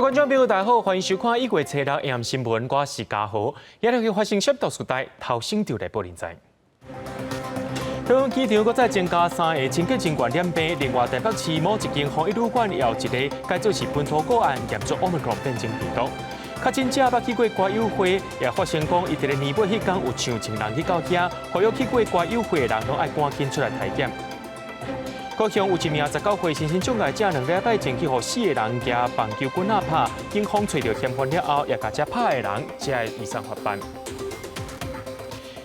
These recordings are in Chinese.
观众朋友，大家好，欢迎收看1月7日 AM 新闻，我是嘉豪。今日去发生涉毒事代，头先就来报连载。台湾机场搁再增加3个清洁人员染病，另外台北市某一间防疫旅馆也有一个，该做是本土个案验出 Omicron 变种病毒。确诊者捌去过歌友会，也发现讲，伊伫咧年尾迄天有上千人去到遐，呼吁去过歌友会的人拢爱赶紧出来体检。高雄有一名19岁身心障碍者，2礼拜前去互4个人举棒球棍仔拍，警方找到嫌犯了后，也甲这拍的人才移送法办。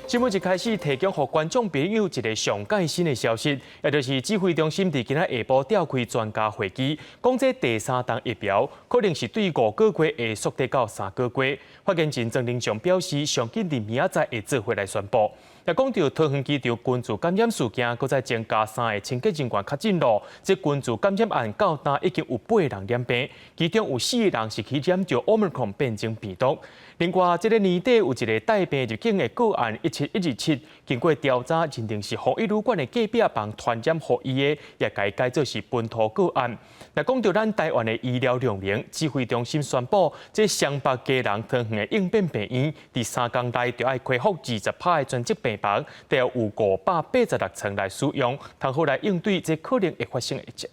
新闻一开始提供给观众朋友一个上盖新的消息，也就是指挥中心伫今仔下晡召开专家会议，讲这第3档疫苗可能是对5个月会缩短到3个月。发言人曾玲雄表示，上紧伫明仔载会做回来宣布。也讲到桃园机场群聚感染事件，搁再增加3个清洁人员确诊咯。这群聚感染案到今已经有8个人染病，其中有4个人是去染着 Omicron 变种病毒。另外，这个年底有一个带病入境的个案17127，经过调查认定是防疫旅馆的隔壁房传染给伊的，也改做是本土个案。那讲到咱台湾的医疗量能，指挥中心宣布，这双北家人桃园的应变病院，第3天内就要恢复20%的专责病房，得有586床来使用，通好来应对这可能会发生的一切。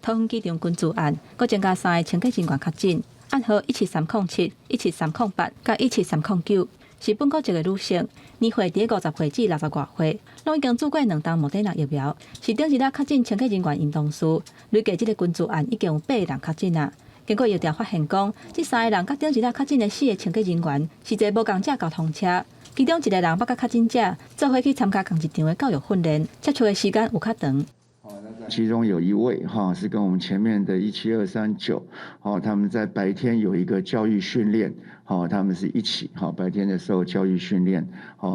桃园机场群聚案，搁增加3个清洁人员确诊。案号17307、17308、甲17309是本国一个女性，年岁伫50岁至60外岁，拢已经做过2档莫德纳疫苗，是顶一日确诊清洁人员因同事。累计这个群聚案已经有8个人确诊啊。经过药调发现讲，这3个人甲顶一日确诊的4个清洁人员是坐无共架交通车，其中1个人捌甲确诊者做伙去参加同一场的教育训练，接触的时间有较长。其中有一位是跟我们前面的17239他们在白天有一个教育训练他们是一起白天的时候教育训练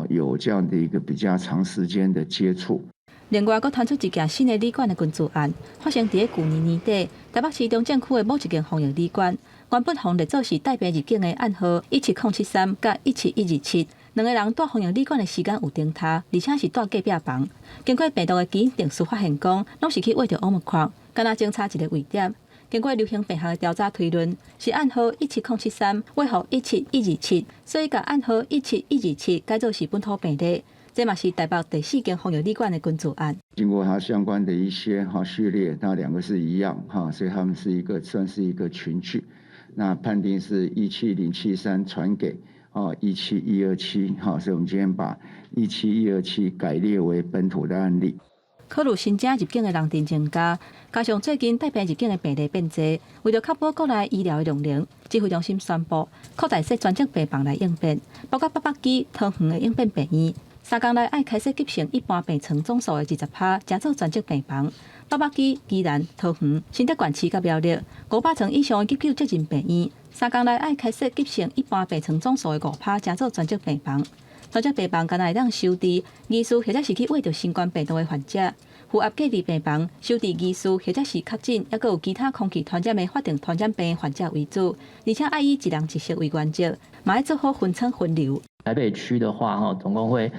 有这样的一个比较长时间的接触。另外，佫传出一件新的旅馆的群聚案，发生伫去年年底，台北市中正区的某一间防疫旅馆，原本防列做是带病入境的暗号17073甲17127。2个人住防疫旅馆的时间有顶塔，而且是住隔壁房。经过病毒的基因定序发现讲，拢是去挖着 Omicron， 敢若侦查一个位点。经过流行病学的调查推论，是暗号17073挖互17127，所以甲暗号17127改做是本土病例。这嘛是台北第4间防疫旅馆的群聚案。经过它相关的一些序列，那2个是一样所以他们是算是一个群聚。那判定是17073传给17127所以我们今天把17127改列为本土的案例。考虑新增入境的人阵增加，加上最近带病入境的病例变多，为了确保国内医疗的量能，指挥中心宣布扩大设专责病房来应变，包括800支桃园的应变病院，3天内爱开设急性一般病床总数的20%，加做专责病房。800支宜兰、桃园、新德县市甲苗栗500床以上的急救责任病院，3天内爱开设急性一般病床总数的5%，加做专责病房。专责病房敢若会当收治疑似或者是去挖着新冠病毒的患者，负压隔离病房收治疑似或者是确诊，也佫有其他空气传染的法定传染病患者为主，而且爱以一人一室为原则，嘛要做好分层分流。台北区的话，总共会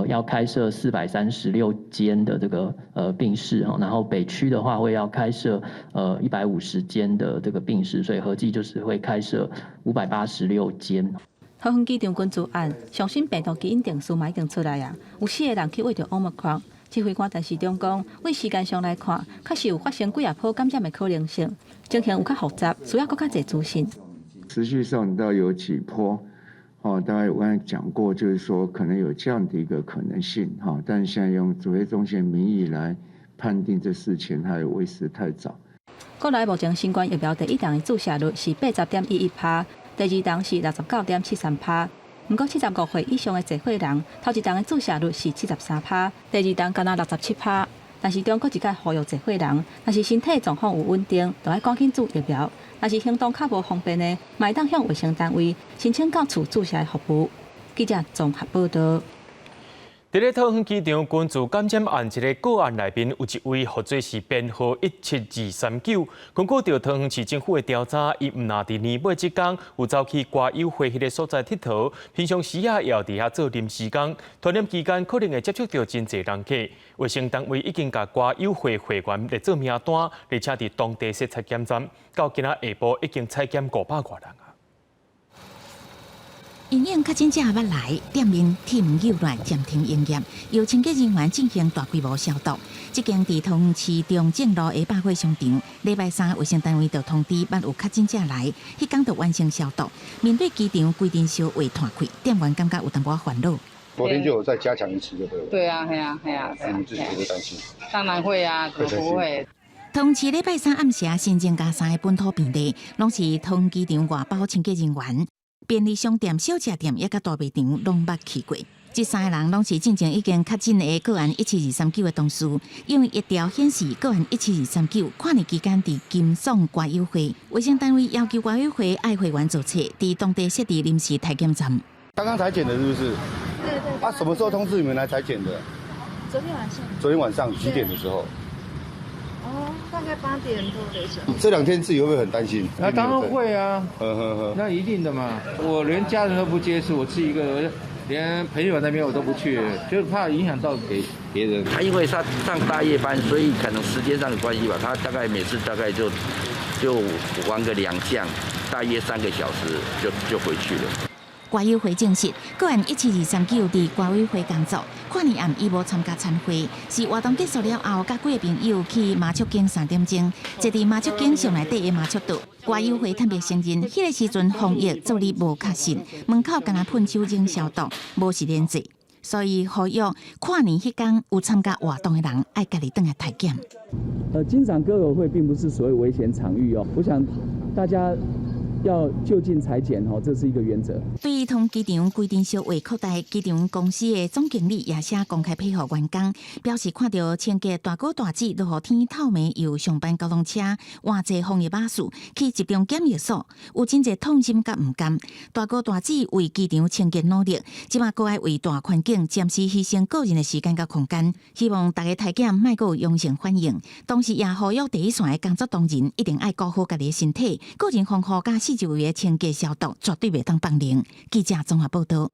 要开设436间的这个病室，然后北区的话会要开设150间的这个病室，所以合计就是会开设586间。桃园机场群聚案，上新病毒基因定序嘛已经出来啊，有4个人去挖着 Omicron。指挥官陈时中讲，为时间上来看，确实有发生几波感染的可能性，情形有较复杂，需要更较侪资讯。持续上到有几波大概我刚才讲过，就是说可能有这样的一个可能性但是现在用指挥中心的名义来判定这事情，还为时太早。国内目前新冠疫苗第1档的注射率是80.11%，第2档是69.73%。不过75岁以上的侪岁人，头1档的注射率是73%，第2档敢若67%。但是中国一概呼吁侪岁人，若是身体状况有稳定，就要赶紧注疫苗；若是行动较无方便的，嘛会当向卫生单位申请到厝注射的服务。记者综合报道。伫咧桃园机场军事感染案一个个案内面，有一位或者是编号17239，根据着桃园市政府的调查，伊毋那伫年尾即天有走去歌友会迄个所在佚佗，平常时也要伫遐做临时工。团练期间可能会接触到真侪人客，卫生单位已经甲歌友会会员列做名单，而且伫当地设采检站，到今仔下晡已经采检500多人啊。 因应确诊者捌来，店面铁门有乱，暂停营业，由清洁人员进行大规模消毒。这间伫桃园市中正路的百货商场，礼拜三卫生单位就通知，捌有确诊者来，迄天就完成消毒。面对机场规定小话断开，店员感觉有淡薄烦恼。昨天就有再加强一次，对不对？对啊，对啊，对啊。你自己会不会担心？当然会啊，怎么不会？ 桃园市礼拜三暗时新增加3个本土病例，拢是桃园机场外包清洁人员。 便利商店、小吃店也甲大卖场拢捌去过，这3个人拢是进前已经确诊的个案17239的同事，因为一条显示个案17239跨年期间伫金爽歌友会，卫生单位要求歌友会爱会员注册，伫当地设立临时采检站。刚刚裁剪的是不是？对对。啊，什么时候通知你们来裁剪的？昨天晚上。昨天晚上几点的时候？ 大概8点多的时候。这2天自己会不会很担心？那当然会啊，那一定的嘛。我连家人都不接触，我自己一个人，连朋友那边我都不去，就是怕影响到给别人。他因为上大夜班，所以可能时间上的关系吧，他大概每次大概就玩个2项，大约3个小时就回去了。 歌友会证实，个案17239伫歌委会工作，跨年暗伊无参加餐会，是活动结束了后，甲几个朋友去麻雀径3点钟，坐伫麻雀径上内底的麻雀桌。歌友会坦白承认，迄个时阵防疫做哩无确实，门口敢若喷酒精消毒，无实连坐，所以呼吁跨年迄天有参加活动的人，爱家己倒来体检。金赏歌友会并不是所谓危险场域哦，我想大家。 要就近裁剪哦，这是一个原则。对于同机场规定小话扩大，机场公司的总经理也写公开配合员工，表示看到清洁大哥大姐落雨天透暝又上班交通车，换坐防疫巴士去集中检疫所，有真侪痛心甲毋甘。大哥大姐为机场清洁努力，即马阁爱为大环境暂时牺牲个人的时间甲空间，希望大家体检莫阁有阳性反应。同时也呼吁第一线的工作同仁一定爱顾好家己的身体，个人防护甲四周围的清洁消毒绝对袂当放零。记者综合报道。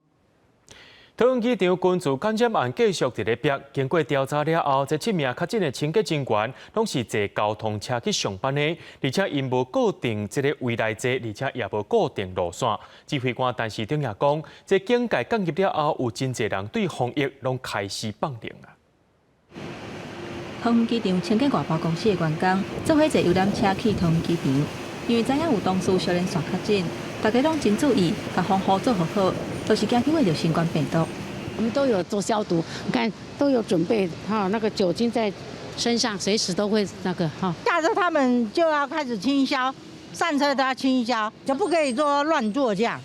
桃园机场军事感染案继续伫咧逼，经过调查了后，这7名确诊的清洁人员拢是坐交通车去上班的，而且因无固定这个位内坐，而且也无固定路线。指挥官陈时中也讲，这警戒降级了后，有真侪人对防疫拢开始放零啊。桃园机场清洁外包公司的员工做伙坐游览车去桃园机场。 因为知影有同事小连续确诊，大家拢真注意，把防护做好，都是惊去会着新冠病毒。我们都有做消毒，你看都有准备哈，那个酒精在身上，随时都会那个哈。下车他们就要开始清消，上车都要清消，就不可以说乱做这样。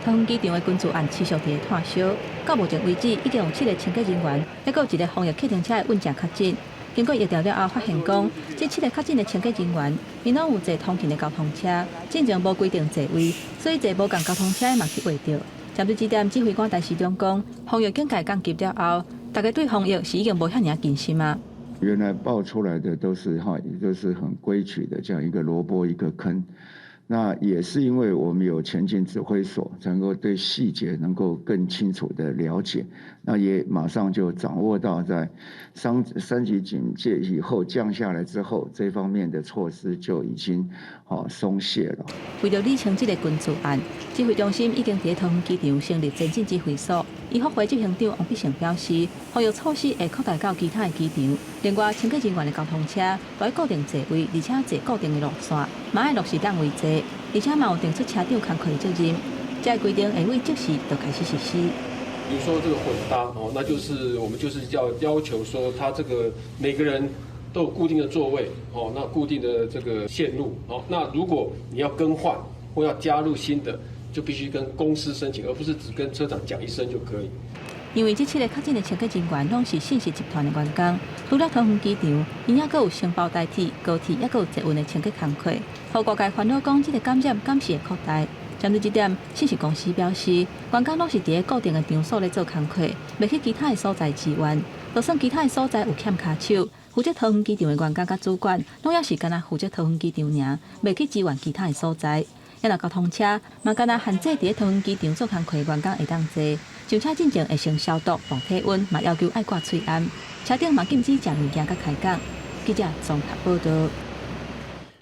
桃园机场的军事案持续伫炭烧，到目前为止已经有7个清洁人员，还有一个防疫客停车的稳定确诊。 经过疫调了后，发现讲，这7个确诊的清洁人员，因拢有坐通勤的交通车，进前无规定座位，所以坐无共交通车的嘛去围着。针对这点，指挥官陈时中讲，防疫警戒降级了后，大家对防疫是已经无遐尔谨慎啊。原来爆出来的都是也就是很规矩的这样一个萝卜一个坑。 那也是因为我们有前进指挥所，能够对细节能够更清楚的了解，那也马上就掌握到在3级警戒以后降下来之后，这方面的措施就已经松懈了。为了理清这个军事案，指挥中心已经伫桃园机场成立前进指挥所。医护会执行长王必成表示，防疫措施会扩大到其他的机场。另外，清洁人员的交通车都要固定座位，而且坐固定的路线，嘛爱落实档位坐。 而且嘛有定出车长工课的责任，这规定会为即时就开始实施。比如说这个混搭哦，那就是我们就是要求说，他这个每个人都有固定的座位哦，那固定的这个线路哦，那如果你要更换或要加入新的，就必须跟公司申请，而不是只跟车长讲一声就可以。 因为这7个确诊的清洁人员拢是信息集团的员工，除了桃园机场，因也阁有承包代替、高铁，也阁有捷运的清洁工课。互外界烦恼讲，这个感染敢是会扩大？陈针对这点，信息公司表示，员工拢是伫固定的场所咧做工课，未去其他的所在支援。就算其他的所在有欠卡手，负责桃园机场的员工甲主管，拢也是干那负责桃园机场尔，未去支援其他的所在。也若交通车，嘛干那限制伫桃园机场做工课的员工会当坐。上车进前会先消毒、量体温，嘛要求爱挂喙安。车顶嘛禁止食物件甲开讲。记者综合报道。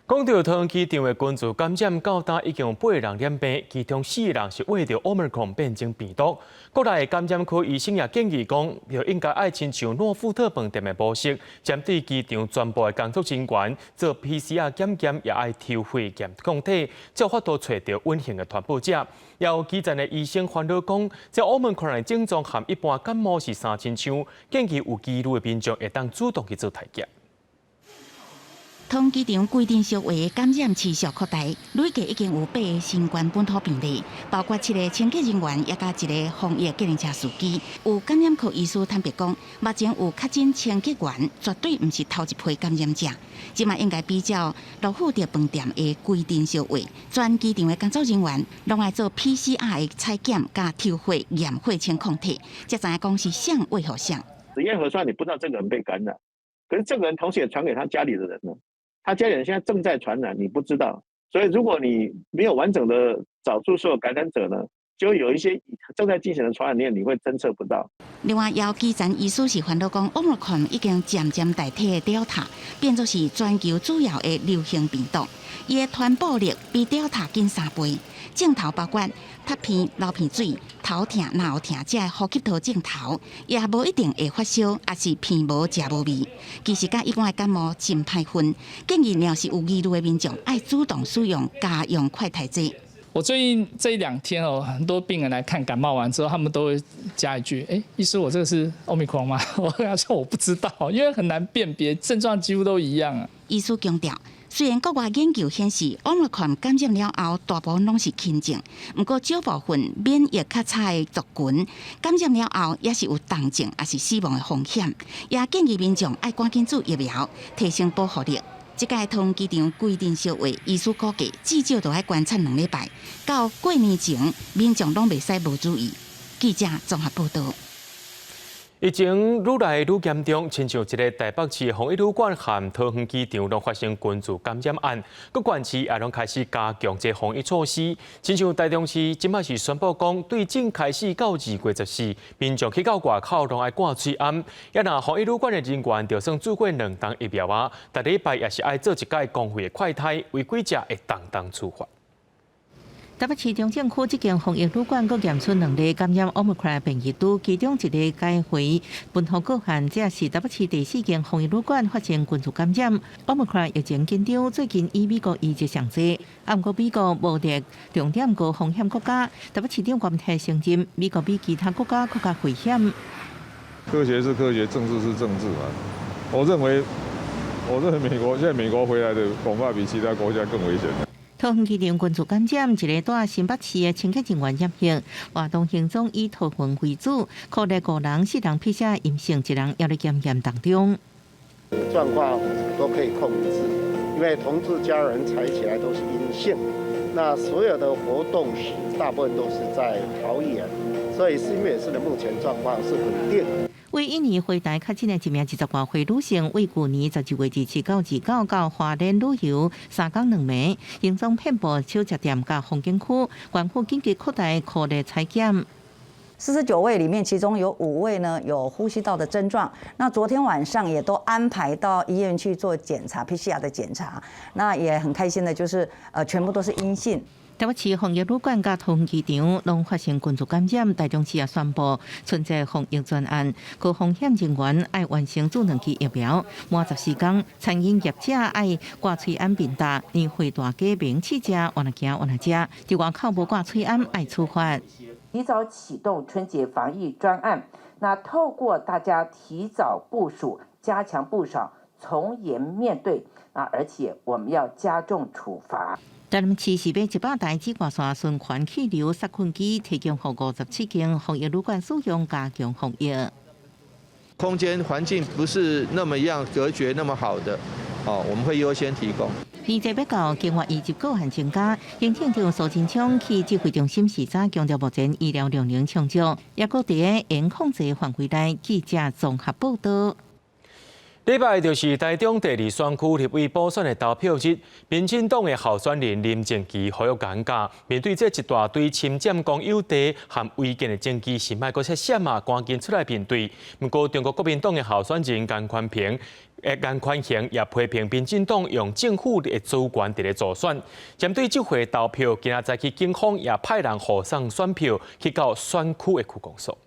讲到桃园机场的群组感染，到今已经有8个人染病，其中4个人是为着 Omicron 变成病毒。国内的感染区医生也建议讲，就应该爱亲像诺富特饭店的模式，针对机场全部的工作人员做 PCR 检验，也爱抽血验抗体，才有法度找到稳定的传播者。也有基层的医生烦恼讲，这 Omicron 的症状和一般感冒是相亲像，建议有疑虑的民众会当主动去做体检。桃园机场规定小话感染持续扩大，累计已经有8个新冠本土病例，包括7个清洁人员，也加1个防疫计程车司机。有感染科医师坦白讲，目前有确诊清洁员，绝对不是头一批感染者。即嘛应该比较罗富特饭店的规定小话，全机场的工作人员拢爱做 PCR 的采检加抽血验血清抗体，才知影讲是谁为何谁。实验核酸你不知道这个人被感染，可是这个人同时也传给他家里的人呢。他家里人现在正在传染，你不知道，所以如果你没有完整的找出所有感染者呢，就有一些正在进行的传染链，你会侦测不到。另外，也有基层医师是烦恼讲 ，Omicron 已经渐渐代替 Delta， 变作是全球主要的流行病毒，伊的传播力比 Delta 近3倍。症头包括脱鼻、流鼻水、头痛、脑痛，这个呼吸道症头，也无一定会发烧，也是鼻无食无味。其实甲一般的感冒真歹分，建议要是有疑虑的民众，爱主动使用家用快筛剂。我最近这1-2天很多病人来看感冒完之后，他们都会加一句：“医师，我这个是 Omicron 吗？”我跟他说我不知道，因为很难辨别，症状几乎都一样啊。医师强调。虽然国外研究显示 ，Omicron 感染了后，大部分拢是轻症，不过少部分免疫较差的族群感染了后，也是有重症，也是死亡的风险。也建议民众爱赶紧做疫苗，提升保护力。这届桃园机场规定小话，医师估计至少都要观察2礼拜，到过年前，民众拢袂使无注意。记者综合报道。疫情愈来愈严重，亲像一个台北市防疫旅馆和桃园机场拢发生群聚感染案，各县市也拢开始加强这防疫措施。亲像台中市今麦是宣布讲，对正开始到2月14，民众去到外口拢爱挂嘴安。也若防疫旅馆的人员就算做过2档疫苗啊，逐礼拜也是爱做一届公费的快筛，违规者会当处罚。台北市中正区这间防疫旅馆阁验出2例感染 Omicron 病毒株，其中1例改回本土个案，这是台北市第4间防疫旅馆发现群聚感染 Omicron 疫情紧张，最近以美国移植上济，不过美国无列重点高风险国家，台北市长官提承认，美国比其他国家更加危险。科学是科学，政治是政治嘛。我认为美国回来的恐怕比其他国家更危险。桃园机场群聚感染，一个住新北市的清洁人员染疫，活动行踪以桃园为主，可能5人4人PCR阴性，1人也在检验当中。状况都可以控制，因为同志家人采起来都是阴性，那所有的活动时大部分都是在桃园，所以新北市的目前状况是稳定。为印尼回台确诊的1名20多岁女性，为去年12月27到29到花莲旅游3天2暝，行踪遍布小吃店甲风景区，官府紧急扩大扩列采检。49位里面，其中有5位呢有呼吸道的症状。那昨天晚上也都安排到医院去做检查 PCR 的检查。那也很开心的就是全部都是阴性。台北市防疫旅馆甲桃园机场拢发生群聚感染，台中市也宣布存在防疫专案，高风险人员爱完成做2剂疫苗，满14天，餐饮业者爱挂喙安便当，年会大家明试食，往哪行往哪食，伫外口无挂喙安爱处罚。提早启动春节防疫专案，那透过大家提早部署，加强部署，从严面对，而且我们要加重处罚。台南市是要100台紫外线循环气流杀菌机，提供给57间防疫旅馆使用，加强防疫。空间环境不是那么样隔绝那么好的，我们会优先提供。而这要到计划20个限增加，行政长苏贞昌去指挥中心时早强调，目前医疗量能充足，也搁伫严控制范围内。记者综合报道。礼拜就是台中第2选区立委补选的投票日，民进党的候选人林正基好有尴尬，面对这一大堆侵占公有地和违建的证据，是莫搁切闪啊，赶紧出来面对。不过，中国国民党的候选人颜宽恒也批评民进党用政府的资源伫咧助选。针对这回投票，今仔早起警方也派人护送选票去到选区的区公所。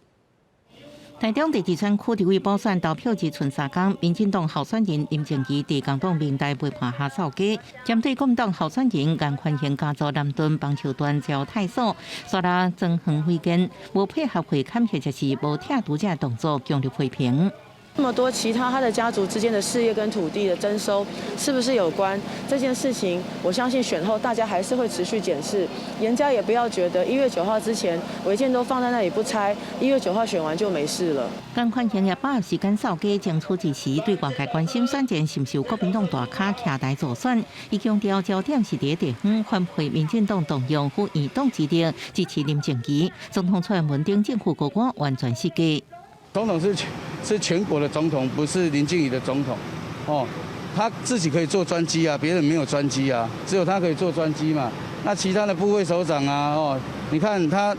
台中第2选区立委补选投票日剩3天，民进党候选人林正基伫公党明代陪伴下扫街，针对国民党候选人颜宽恒家族南屯棒球团招太所，刷啦曾恒会见，无配合会勘协就是无听读者动作，强烈批评。那么多其他的家族之间的事业跟土地的征收，是不是有关这件事情？我相信选后大家还是会持续检视。严家也不要觉得1月9号之前违建都放在那里不拆，1月9号选完就没事了。颜宽恒也把握时间扫街争取支持，对外界关心选前是不是有国民党大咖徛台助选，伊强调焦点是伫地方反对民进党动用府移动之力支持林正基。总统蔡英文等政府高官完全失计。总统是全国的总统，不是林静怡的总统，哦，他自己可以坐专机啊，别人没有专机啊，只有他可以坐专机嘛。那其他的部会首长啊，哦，你看他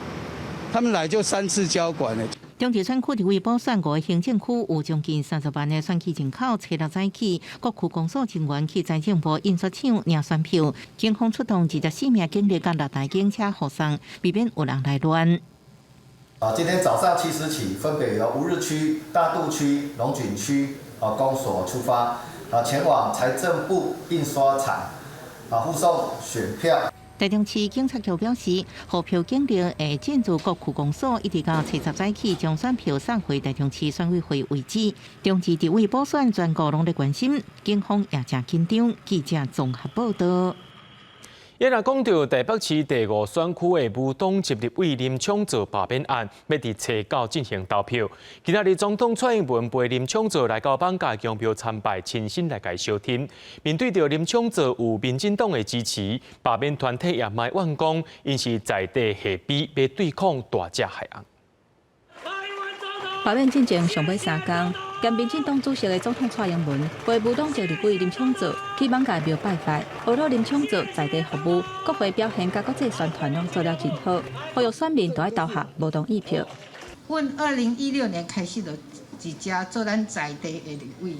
们来就3次交管了。中治选区立委补选5个行政区有将近30万的选举人口，初6早起，各区公所人员去财政部印刷厂领选票，警方出动24名警力甲6台警车护送，避免有人来乱。今天早上7时起，分别由乌日区、大肚区、龙井区公所出发，前往财政部印刷厂护送选票。台中市警察局表示，号票警力会进驻各区公所，一直到初10早起将选票送回台中市选委会为止。中治地位补选全国拢在关心，警方也真紧张。记者综合报道。也若讲到台北市第5选区的无党籍立委林昌佐罢免案，要伫初9进行投票。今仔日总统蔡英文陪林昌佐来到板架强票参拜，亲身来介相听。面对着林昌佐有民进党的支持，罢免团体也卖怨讲，因是在地下比要对抗大只海洋。罢免进程上尾3天，兼民进党主席的总统蔡英文陪无党籍立委林昌佐去板架庙拜拜，学到林昌佐在地服务、国会表现甲国际宣传拢做了真好，呼吁选民都要投下无同意票。阮2016年开始就一直做咱在地的立委，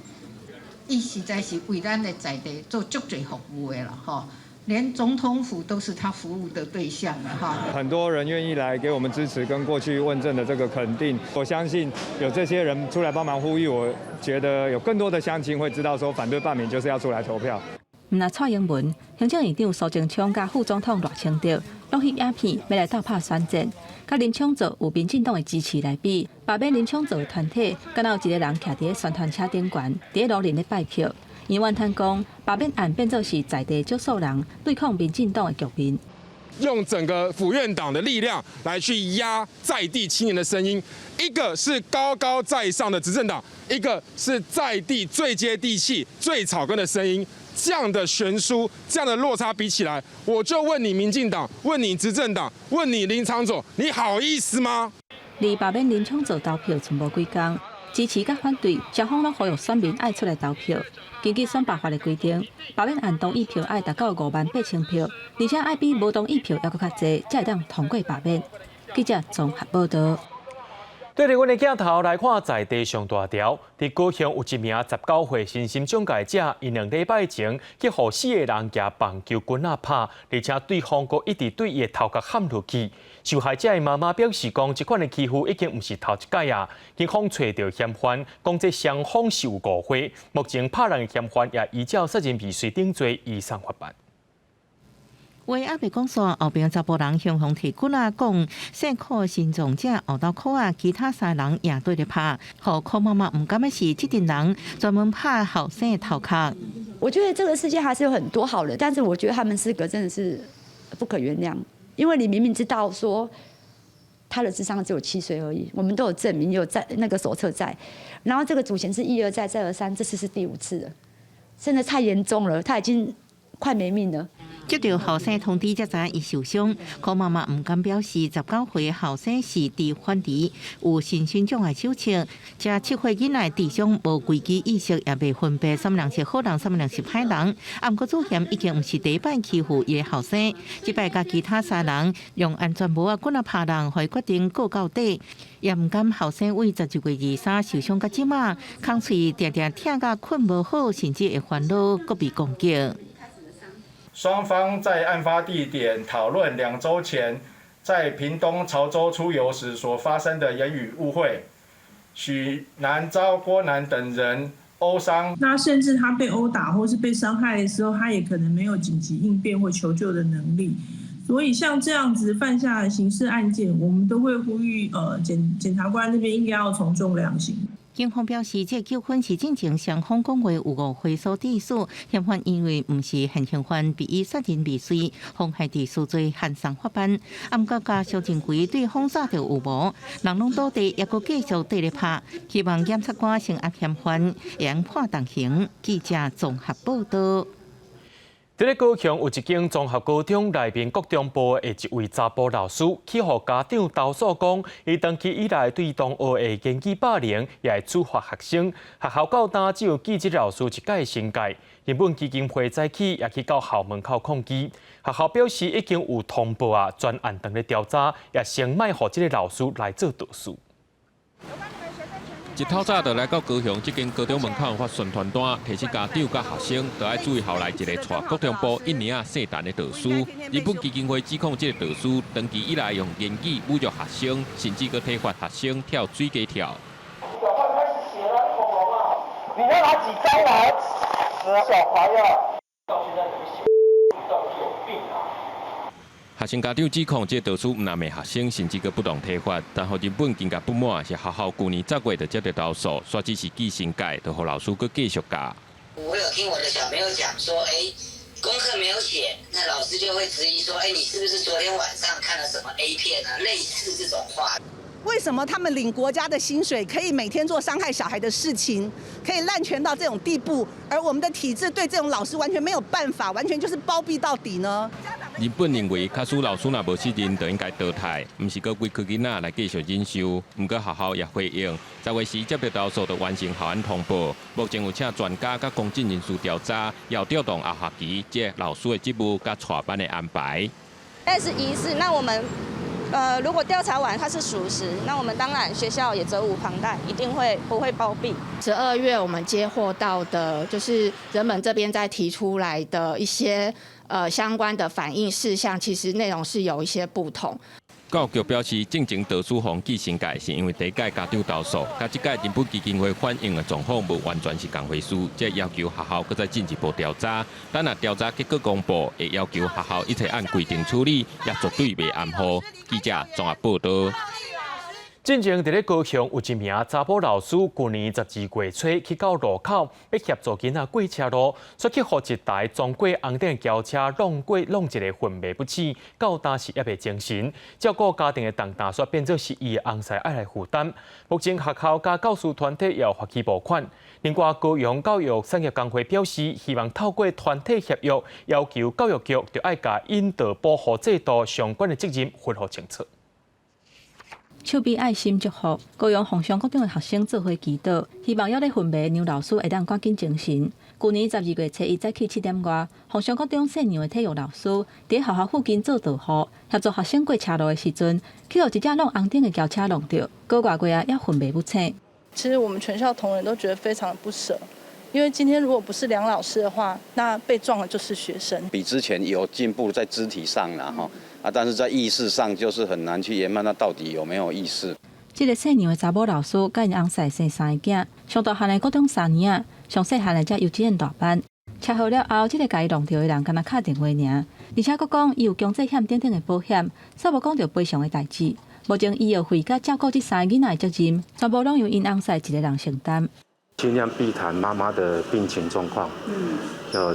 伊实在是为咱的在地做足侪服务的啦，吼。连总统府都是他服务的对象了哈。很多人愿意来给我们支持，跟过去问政的这个肯定，我相信有这些人出来帮忙呼吁，我觉得有更多的乡亲会知道说，反对罢免就是要出来投票。那蔡英文、行政院长苏贞昌甲副总统赖清德拢翕影片要来斗拍选战，甲林昌佐有民进党的支持来比，罢免林昌佐的团体，敢有一个人徛伫宣传车顶悬，伫路林咧拜票。因怨叹讲，罢免案变作是在地少数人对抗民进党的局面，用整个府院党的力量来去压在地青年的声音，一个是高高在上的执政党，一个是在地最接地气、最草根的声音。这样的悬殊、这样的落差比起来，我就问你民进党，问你执政党，问你林昶佐，你好意思吗？离罢免林昶佐投票剩无几天。支持甲反对，双方拢呼吁选民爱出来投票。根据选罢法的规定，罢免案同意票爱达到58000票，而且爱比无同意票还佫较济，才会当通过罢免。记者综合报道。对着阮的镜头来看，在地上大条，伫高雄有一名19岁身心障碍者，因2礼拜前去互4个人举棒球棍拍，而且对方佫一直对伊的头壳喊落去。受害者的妈妈表示讲，这款的欺负已经毋是头一届啊，警方找到嫌犯，讲这双方是有误会。目前拍人的嫌犯也依照杀人未遂定罪移送法办。话还未讲煞，后边查甫人向方提骨啊，讲辛苦心脏者后头苦啊，其他3人也对咧拍，互苦妈妈唔甘的是，这群人专门拍后生的头壳。我觉得这个世界还是有很多好人，但是我觉得他们4个真的是不可原谅，因为你明明知道说他的智商只有7岁而已，我们都有证明，有在那个手册在，然后这个主嫌是一而再再而三，这次是第5次了，真的太严重了，他已经快没命了。接到后生通知，才知伊受伤。柯妈妈唔敢表示19岁后生是伫反离，有身心障碍手册，加7岁囡仔智商无规矩意识，也未分别什么人是好人，什么人是歹人。毋过主嫌已经唔是第一摆欺负伊后生，即摆甲其他3人用安全帽啊、棍啊拍人，互伊决定告到底。也唔甘后生为12月23受伤到即马，空喙定定疼甲困无好，甚至会烦恼，搁被攻击。双方在案发地点讨论2周前在屏东潮州出游时所发生的言语误会，许南遭郭南等人殴伤。那甚至他被殴打或是被伤害的时候，他也可能没有紧急应变或求救的能力。所以像这样子犯下的刑事案件，我们都会呼吁检察官那边应该要从重量刑。警方表示，这纠纷是进前双方讲话有误会所致使，嫌犯因为不是现行犯，被以杀人未遂、妨害致死罪函上法办。暗角加消正规对方杀着有无，人拢倒地，也阁继续对咧拍。希望检察官惩恶嫌犯，会判重刑。记者综合报道。伫咧高雄有一间综合高中内面国中部的一位查甫老师，去互家长投诉讲，伊长期以来对同学的言语霸凌，也会处罚学生。学校到今只有记这老师一届新界，原本基金会早起也去到校门口抗议。学校表示已经有通报专案等咧调查，也先卖互这个老师来做导师。一透早就来到高雄这间高中门口发宣传单，提醒家长甲学生都要注意校内一个带国中部1年姓陈的导师。日本基金会指控这个导师长期以来用言语侮辱学生，甚至佮体罚学生跳水给跳。小贩开始写了，恐龙啊！你要拿几张来死小孩啊？到现在这个写到底有病啊！学生家长指控这导师唔但骂学生，甚至佮不当体罚。但后日本更加不满，是学校去年10月就接到投诉，说只是记新界，就和老师佮继续教。我有听我的小朋友讲说，功课没有写，那老师就会质疑说，你是不是昨天晚上看了什么 A 片啊？类似这种话。为什么他们领国家的薪水，可以每天做伤害小孩的事情，可以滥权到这种地步，而我们的体制对这种老师完全没有办法，完全就是包庇到底呢？日本认为，假使老师若无责任，就应该淘汰，唔是佮委屈囡仔来继续忍受。唔过学校也回应，10月时接到投诉，就完成校案通报。目前有请专家甲公正人士调查，要调动下学期这老师的职务甲带班的安排。但是疑似，那我们如果调查完它是属实，那我们当然学校也责无旁贷，一定不会包庇。12月我们接获到的，就是人们这边在提出来的一些相关的反映事项，其实内容是有一些不同。教育局表示，正经导师防记新界是因为第一届家长投诉，甲这届日本基金会反映的状况无完全是同回事，即要求学校搁再进一步调查。等若调查结果公布，会要求学校一切按规定处理，也绝对袂含糊。记者综合报道。进前伫咧高雄有一名查甫老师，去年12月初去到路口，要协助囡仔过车路，却去互一台装过红灯轿车弄一个混迷不起，到当时也未精神，照顾家庭的重担却变做是伊的翁婿爱来负担。目前学校甲教师团体也有发起募款。另外，高雄教育产业工会表示，希望透过团体协约，要求教育局就要甲引导保护制度相关的责任分好清楚。手臂爱心祝福，高雄凤山高中的学生做伙祈祷，希望要咧昏迷杨老师会当赶紧精神。去年12月初，伊早起7点外，凤山高中姓杨的体育老师伫学校附近做导护，协助学生过车路的时阵，去互一架弄红灯的轿车弄到，过外过也昏迷不醒。其实我们全校同仁都觉得非常不舍，因为今天如果不是梁老师的话，那被撞的就是学生。比之前有进步在肢体上啦哈。但是在意识上就是很难去研判他到底有没有意识。这个姓杨的查某老师，甲因翁婿生3个囝，上大汉的高中3年，上细汉的才幼稚园大班。车祸了后，这个甲伊弄到的人，敢若敲电话尔，而且佫讲伊有强制险等等的保险，煞无讲到赔偿的代志。目前医药费甲照顾这3个囡仔的责任，全部拢由因翁婿一个人承担。尽量避谈妈妈的病情状况，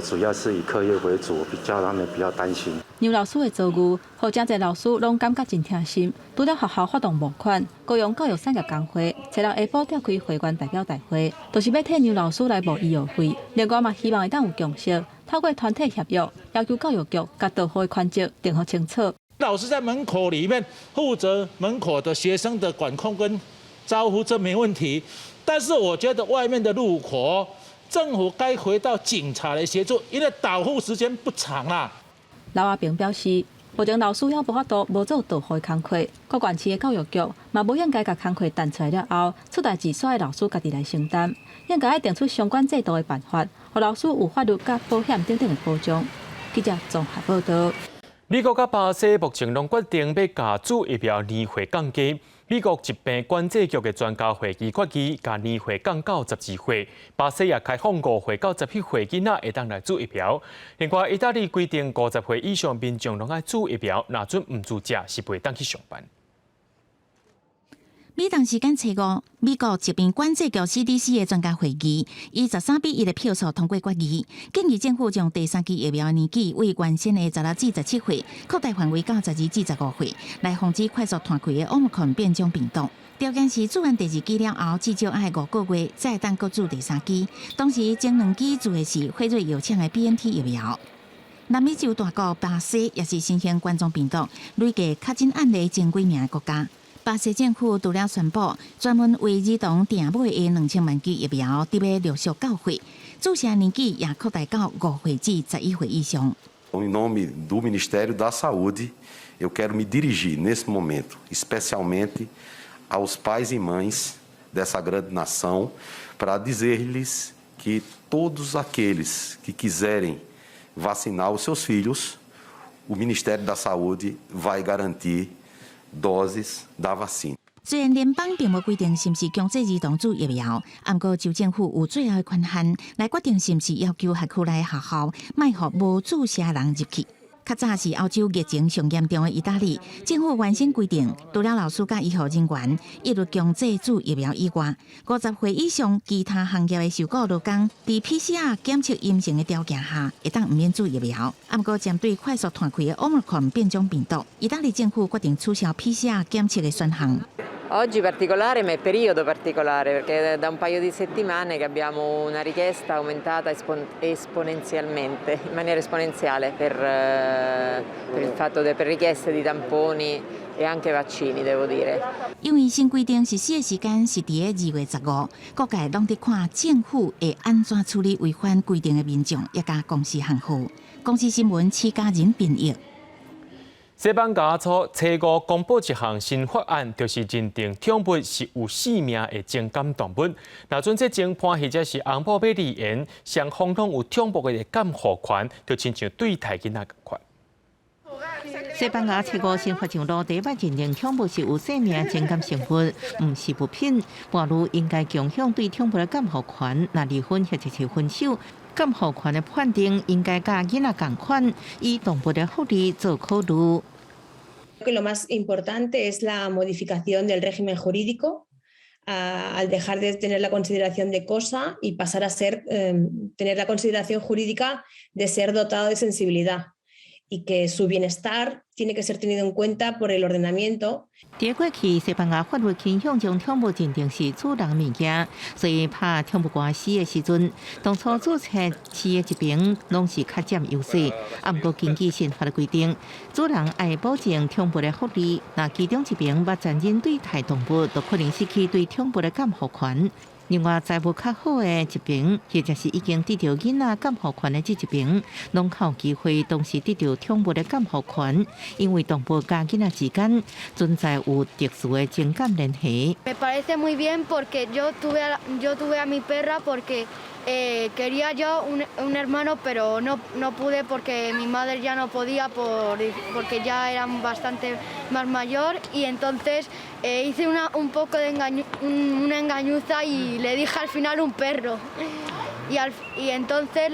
主要是以课业为主，让他们比较担心。杨老师的遭遇，互真侪老师拢感觉真痛心。除了学校发动募款，高雄教育产业工会初六下晡召开会员代表大会，就是要替杨老师来募医药费。另外嘛，希望会当有共识，透过团体协约，要求教育局甲导护的权责定好清楚。老师在门口里面负责门口的学生的管控跟招呼，这没问题。但是我觉得外面的路口，政府该回到警察来协助，因为导护时间不长啦。刘亚平表示，目前老师也无法度无做导护的工课，各县市的教育局嘛无应该甲工课弹出来了后，出代志煞的老师家己来承担，应该定出相关制度的办法，互老师有法律甲保险等等的保障。记者综合报道。美国甲巴西目前拢决定要甲主疫苗年岁降低。美国疾病管制局的专家会议决议，甲年岁降到12岁。巴西也开放5岁到17岁囡仔会当来注疫苗。另外，意大利规定50岁以上民众拢爱注疫苗，若准唔注者是袂当去上班。美东时间初五，美国疾病管制局 CDC 的专家会议以13-1的票数通过决议，建议政府将第3剂疫苗年纪为原先的16至17岁扩大范围到12至15岁，来防止快速传开的 Omicron 变种病毒。条件是注完第2剂了后，至少爱5个月再当各注第3剂。当时前2剂注的是辉瑞药厂的 BNT 疫苗。南美洲大国巴西也是新型冠状病毒累计确诊案例前几名的国家。巴西政府除了宣布专门为儿童订买的2000万剂疫苗，特别陆续到货，注射年纪也扩大到5岁至11岁以上。Em nome do Ministério da Saúde, eu quero me dirigir nesse momento, especialmente aos pais e mães dessa grande nação, para dizer-lhes que todos aqueles que quiserem vacinar os seus filhos, o Ministério da Saúde vai garantir doses da vacina。虽然联邦并无规定是毋是强制儿童注疫苗，不过州政府有最后的权限来决定是毋是要求辖区内学校卖予无注射人入去。较早是欧洲疫情上严重的意大利，政府原先规定，除了老师甲医护人员一律强制注疫苗以外，50岁以上其他行业的受雇劳工，伫 PCR 检测阴性的条件下，会当唔免注疫苗。不过针对快速传开的 Omicron 变种病毒，意大利政府决定取消 PCR 检测的选项。Oggi particolare, ma è periodo particolare perché da un paio di settimane che abbiamo una richiesta aumentata esponenzialmente, in maniera esponenziale per il fatto per richieste di tamponi e anche vaccini, devo dire. 因为新规定实施的时间是伫2月15，各界拢伫看政府会安怎处理违反规定的民众，也甲公司行好。公司新闻7家人编译。西班牙初5公布一项新法案，就是认定宠物是有生命的情感动物。若准这种判或者是红宝贝立言，双方拢有宠物的监护权，就亲像对待囡仔共款。西班牙初5新法上路，第一摆认定宠物是有生命情感成分，唔是物品，伴侣应该共享对宠物的监护权。若离婚或者是分手，监护权的判定应该甲囡仔共款，以动物的福利做考虑。Lo más importante es la modificación del régimen jurídico al dejar de tener la consideración de cosa y pasar a ser tener la consideración jurídica de ser dotado de sensibilidad y que su bienestar tiene que ser tenido en cuenta por el ordenamiento。在过去，西班牙法律倾向将宠物认定是主人物件，所以拍宠物官司的时阵，当初注册饲的一边拢是较占优势。不过根据新法的规定，主人爱保证宠物的福利，那其中一边捌残忍对待动物，就可能失去对宠物的监护权。另外，财务较好的一边，或者是已经得到囡仔监护权的这一边，拢较有机会同时得到宠物的监护权，因为动物甲囡仔之间存在有特殊的情感联系。Me parece muy bien porque yo tuve a mi perra porque quería yo un hermano, pero no pude porque mi madre ya no podía porque ya eran bastante más mayor y entonces hice un poco de una engañuza y le dije al final un perro y entonces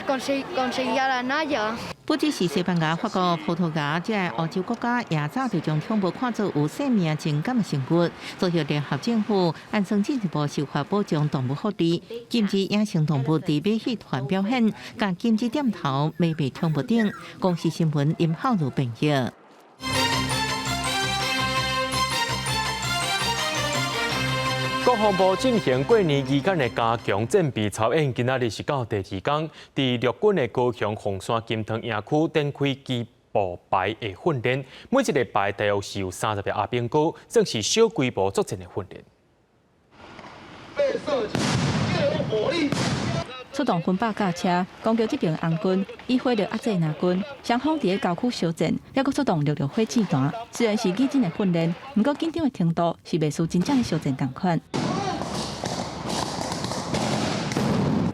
conseguí a la Naya。不只是西班牙、法国、葡萄牙这欧洲国家，也早就将宠物看作有生命情感的生物，所以联合政府按算进一步守法保障动物福利，禁止野生动物伫马戏团表演，甲禁止点头、卖卖宠物等。公司新闻因号路编译。国防部进行过年期间的加强战备操演，今仔日是到第二天，伫陆军的高雄凤山金塘营区展开机步排的训练。每一个排大约是有30名阿兵哥，算是小规模作战的训练。出动军巴驾车攻击这边红军，以火力压制南军。双方伫个郊区相战，还佫出动6火箭弹。虽然是拟真的训练，不过紧张的程度是袂输真正的相战同款。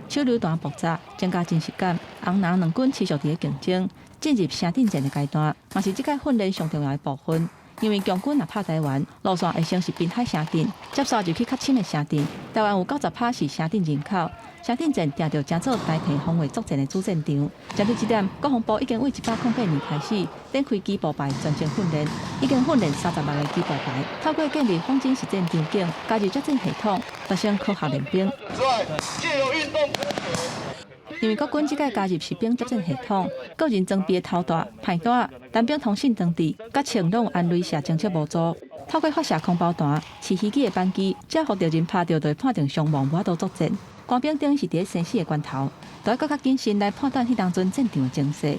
手榴弹爆炸，增加真实感。红蓝两军持续伫个竞争，进入城镇战的阶段，嘛是这届训练上重要的部分。因为强军若拍台湾，路线会先是滨海城镇，接续就去较深的城镇。台湾有90%是城镇人口。城镇战定着正做代替防卫作战的主战场。针对这点，国防部已经为108年开始展开机步排专项训练，已经训练30万个机步排，透过建立仿真实战场景，加入作战系统，达成科学练兵。借由运动。因为国军这届加入士兵作战系统，个人装备的头带、派带、单兵通信装置，甲枪拢有安雷射侦测模组。透过发射空包弹、饲飞机的扳机，只要互敌人拍到，就会判定伤亡，无法度作战。官兵等于是伫生死的关头，都要更加谨慎来判断迄当阵战场的情势。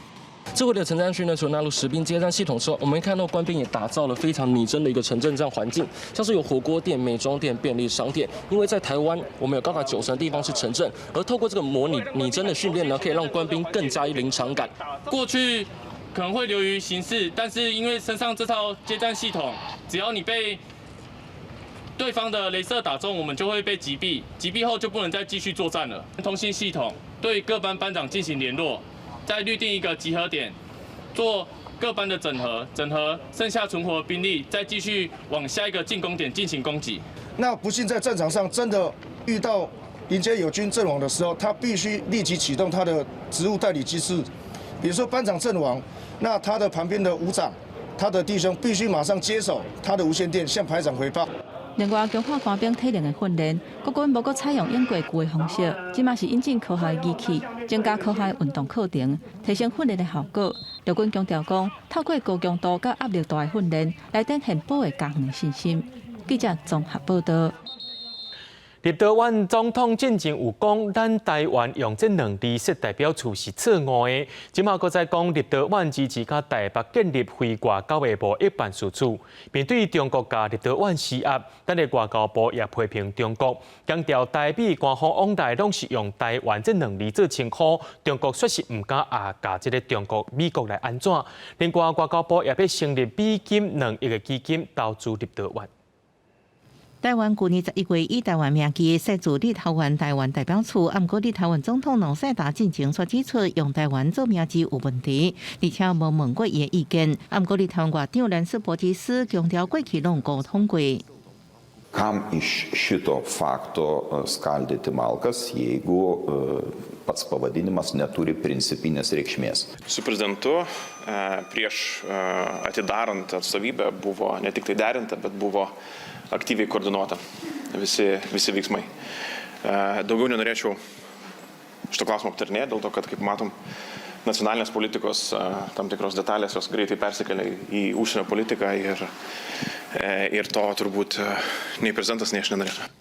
这回的城战训练，除了纳入实兵接战系统之后，我们会看到官兵也打造了非常拟真的一个城镇战环境，像是有火锅店、美妆店、便利商店。因为在台湾，我们有高达90%的地方是城镇，而透过这个模拟拟真的训练呢，可以让官兵更加临场感。过去可能会流于形式，但是因为身上这套接战系统，只要你被对方的雷射打中，我们就会被击毙，击毙后就不能再继续作战了。通信系统对各班班长进行联络，再预定一个集合点，做各班的整合，整合剩下存活的兵力，再继续往下一个进攻点进行攻击。那不幸在战场上真的遇到迎接友军阵亡的时候，他必须立即启动他的职务代理机制，比如说班长阵亡，那他的旁边的伍长、他的弟兄必须马上接手他的无线电，向排长回报。另外，强化官兵体能的训练，国军无阁采用演过旧的方式，即嘛是引进科学的仪器，增加科学运动课程，提升训练的效果。陆军强调讲，透过高强度甲压力大的训练，来展现保卫家园的信心。记者综合报道。立陶宛总统进前有讲，咱台湾用这2字说代表处是错误的。今嘛搁再讲，立陶宛支持甲台北建立非外交部一办事处，面对中国甲立陶宛施压，咱的外交部也批评中国，强调台美官方往来拢是用台湾这2字做称呼，中国确实唔敢甲这个中国美国来安怎。另外，外交部也要成立美金2亿个基金投资立陶宛。台湾去年11月以台湾名义设置立陶宛台湾代表处，不过立陶宛总统农塞达进前却指出用台湾做名字有问题，而且无问过伊的意見。不過立陶宛外長蘭斯博基斯強調過去攏溝通過。Kam iš šito fakto skaldyti malkas, jeigu pats pavadinimas neturi principinės reikšmės? Su prezidentu prieš atidarant atstovybę buvo ne tik tai derinta, bet buvo aktyviai koordinuota visi veiksmai. Daugiau nenorėčiau šito klausimo aptarinėti, dėl to, kad, kaip matom, nacionalinės politikos tam tikros detalės jos greitai persikelia į užsienio politiką ir to turbūt nei prezidentas, nei aš nenorėčiau.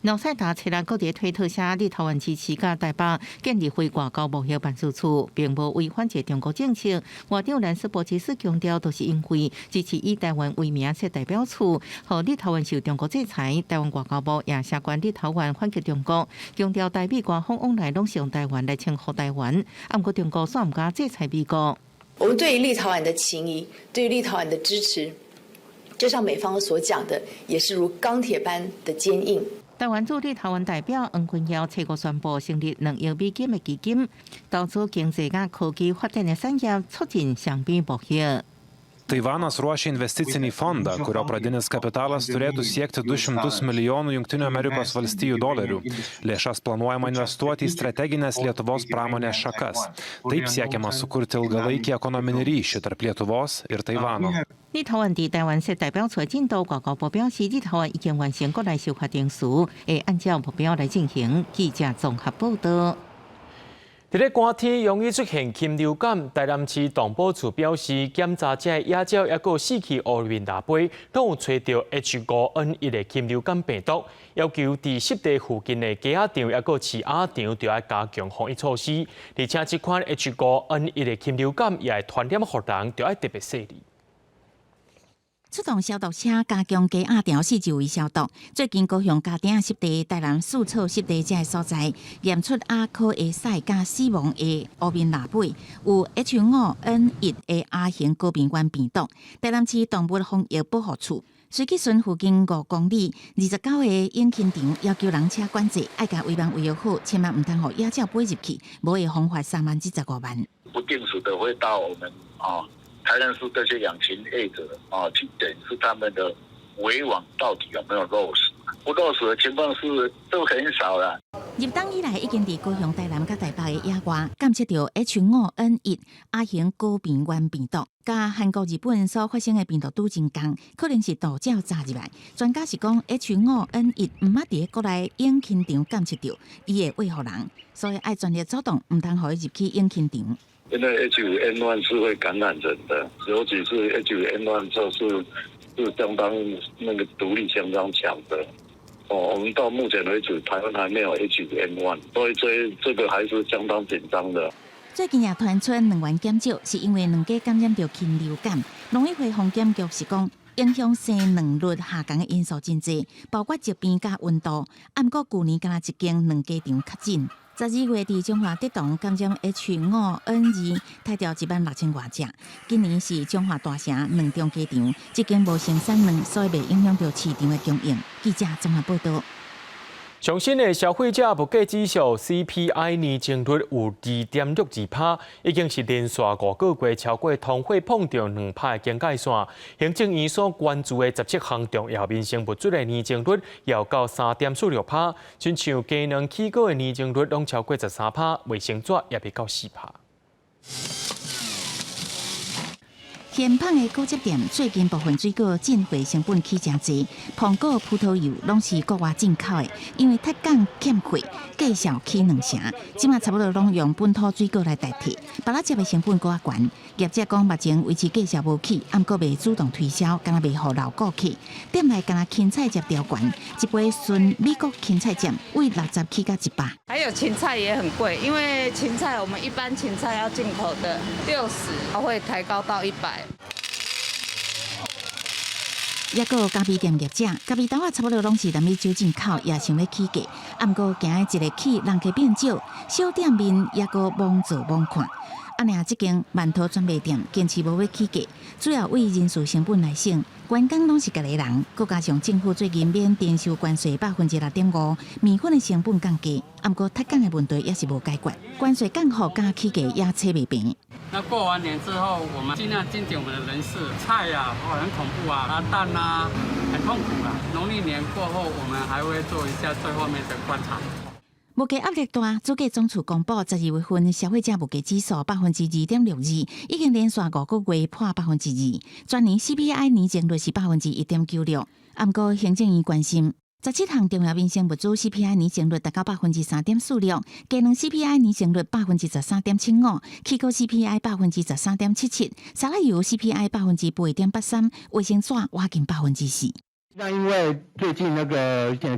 农塞达前日各地推特下立陶宛支持甲台北建立非外交部办事处，并无违反这中国政策。外长兰斯博基斯强调，都是因为支持以台湾为名设代表处，和立陶宛受中国制裁。台湾外交部也下关立陶宛反击中国，强调台美官方往来拢是用台湾来称呼台湾。不过中国却唔敢制裁美国。我们对于立陶宛的情谊，对于立陶宛的支持，就像美方所讲的，也是如钢铁般的坚硬。台湾驻立陶宛代表黄坤耀7月宣布成立2億美金的基金，投資經濟甲科技發展的產業，促進雙邊貿易。Taivanas ruošia investicinį fondą, kurio pradinis kapitalas turėtų siekti $200 milijonų JAV. Lėšas planuojama investuoti į strateginės Lietuvos pramonės šakas. Taip siekiama sukurti ilgalaikį ekonominį ryšį tarp Lietuvos ir Taivano. 立陶宛伫台灣設代表處的進度，外交部表示，立陶宛已經完成國內修法程序，會按照目標來進行。記者綜合報道。伫咧寒天容易出现禽流感，台南市动保处表示，检查这野鸟也有4起乌面腊杯，拢有找到 H5N1 的禽流感病毒，要求伫湿地附近的鸡仔场也有饲鸭场，就要加强防疫措施。而且这款 H5N1 的禽流感也会传染予人，就要特别小心。出动消毒车加强鸡鸭场四周围消毒。最近高雄嘉鼎湿地、台南树草湿地这所在验出鸭科的屎加死亡的乌面腊尾有 H5N1 的亚型高病原病毒。台南市动物防疫保护处水基村附近5公里29个引擎场要求人车管制，爱甲围网围约好，千万唔通互野鸟飞入去，无会罚款3万至15万。不定时的会到我们台南市这些养禽业者去检视他们的围网到底有没有漏死，不漏死的情况是都很少了。入冬以来，已经伫高雄、台南、甲台北的野外检测到 H5N1 亚型高病原病毒，甲韩国、日本所发生的病毒拄真共，可能是盗鸟炸入来。专家是讲 H5N1 唔捌伫国内引擎场检测到，伊会危害人，所以爱专业走动，唔通互伊入去引擎场。因为 H5N1 是会感染人的，尤其是 H5N1 就是相当那个毒力相当强的。我们到目前为止，台湾还没有 H5N1，所以这个还是相当紧张的。最近也传出人员减少，是因为两家感染到禽流感。农委会防检局是讲，影响生卵率下降的因素真多，包括疾病加温度。按过去年敢若一间2家场确诊。12月伫中华德同感染 H5N2，杀掉16000多只。今年是中华大城2中家场，一间无生产卵，所以未影响到市场的供应。记者综合报道。上新的消费者物价指数 CPI 年增率有2.62%，已经是连续5个月超过通货膨胀2%的经界线。行政院所关注的17项重要民生物资的年增率要到3.46%，亲像鸡卵起糕的年增率拢超过13%，卫生纸也未到4%。咸胖的果汁店最近部分水果进货成本起真济，苹果、葡萄柚拢是国外进口的，因为铁港欠货，价销起2成，即马差不多拢用本土水果来代替，别啦接的成本搁较悬。业者讲目前维持价销无起，毋过未主动推销，敢若未互老顾客。店内敢若芹菜汁条悬，一杯纯美国芹菜汁为60起到100。还有芹菜也很贵，因为芹菜我们一般芹菜要进口的60，会抬高到100。也个有咖啡店业者，咖啡豆仔差不多拢是南美洲进口，也想要起价，毋过行的一个起，人客变少，小店面也个忙做忙看。尔即间馒头专卖店坚持无要起价，主要为人事成本来省，员工拢是家己人，佮加上政府最近免征收关税6.5%，面粉的成本降低，毋过脱工的问题也是无解决，关税降后加起价也扯袂平。那过完年之后，我们尽量精简我们的人事，菜呀，很恐怖啊，蛋啊，很痛苦啊。农历年过后，我们还会做一下最后面的观察。物价压力大，主计总处公布12月份消费者物价指数2.62%，已经连续5个月破2%。全年 CPI 年增率是1.96%。毋过行政院关心17项重要民生物资 CPI 年增率达到3.46%，鸡卵 CPI 年增率13.75%，起糕 CPI 13.77%，沙拉油 CPI 8.83%，卫生纸挖近4%。那因为最近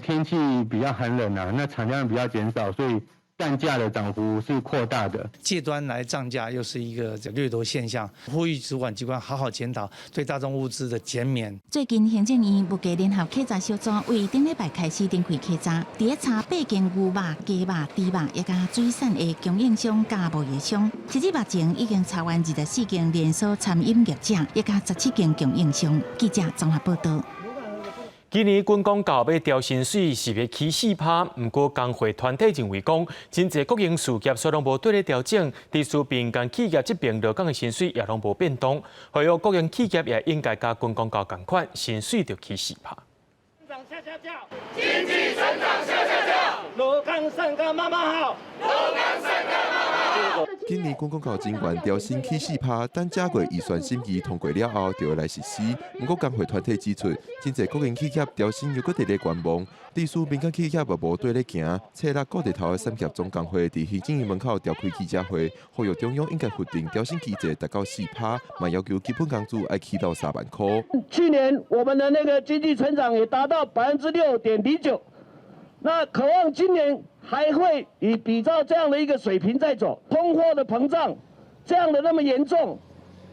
天气比较寒冷啊，那产量比较减少，所以蛋价的涨幅是扩大的。借端来涨价又是一个掠夺现象，呼吁主管机关好好检讨对大众物资的减免。最近行政院物价联合客家小组为顶礼拜开始展开客家，伫咧查8间牛肉、鸡肉、猪肉也加水产的供应商加贸易商。截至目前已经查完24间连锁餐饮业者，也加17间供应商。记者综合报道。今年军工教要调薪水是要起4%，不过工会团体认为讲，真侪国营事业虽然无对咧调整，伫厝边间企业这边劳工的薪水也拢无变动，所以国营企业也应该甲军工教同款，薪水就起4%。经济成长下，劳工上岗妈妈好，劳工上岗妈妈好。今年公共交警员调薪起4%，等正月预算审议通过了后，就会来实施。不过工会团体指出，真侪国营企业调薪又搁伫咧观望，历史民间企业也无对咧行。册6个日头的产业总工会伫行政院门口召开记者会，呼吁中央应该决定调薪机制达到4%，嘛要求基本工资要起到3万块。去年我们的那个经济成长也达到6.09%，那渴望今年还会比照这样的一个水平在走。通货的膨胀这样的那么严重，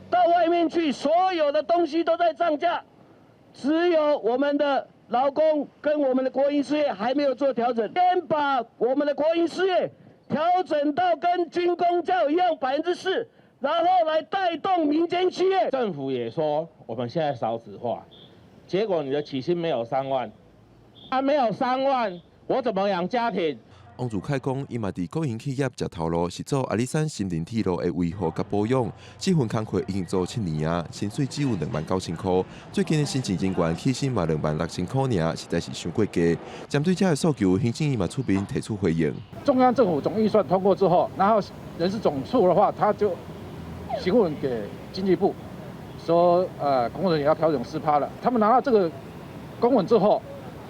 到外面去所有的东西都在涨价，只有我们的劳工跟我们的国营事业还没有做调整。先把我们的国营事业调整到跟军公教一样4%，然后来带动民间企业。政府也说我们现在少子化，结果你的起薪没有3万，没有3万，我怎么养家庭？王祖凯讲，伊嘛伫国营企业食头路，是做阿里山新林铁路的维护甲保养。这份工课已经做7年啊，薪水只有29000块。最近的新进人员起薪嘛26000块尔，实在是伤过低。针对这个诉求，行政院嘛出面提出回应。中央政府总预算通过之后，然后人事总处的话，他就询问给经济部，说工人也要调整4%了。他们拿到这个公文之后，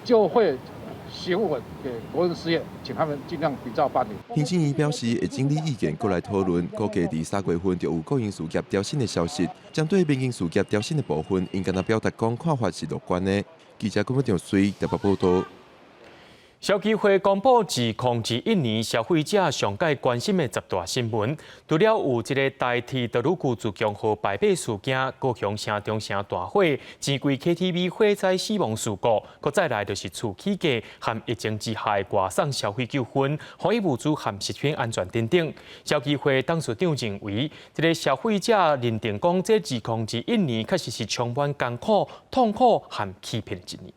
就会询问给国营事业，请他们尽量比照办理。行政院表示会整理意见，过来讨论，估计伫3月份就有国营事业调薪的消息。针对民营事业调薪的部分，因敢若表达讲看法是乐观的。记者郭文祥随台北报道。消基会公布2021年消费者上界关心的10大新闻，除了有一个代替德鲁古自强号败马事件、高雄城中城大火、钱柜 KTV 火灾死亡事故，搁再来就是厝起价和疫情之下的外送消费纠纷、防疫物资和食品安全等等。消基会董事长认为，这个消费者认定讲，这2021年确实是充满艰苦、痛苦和欺骗一年。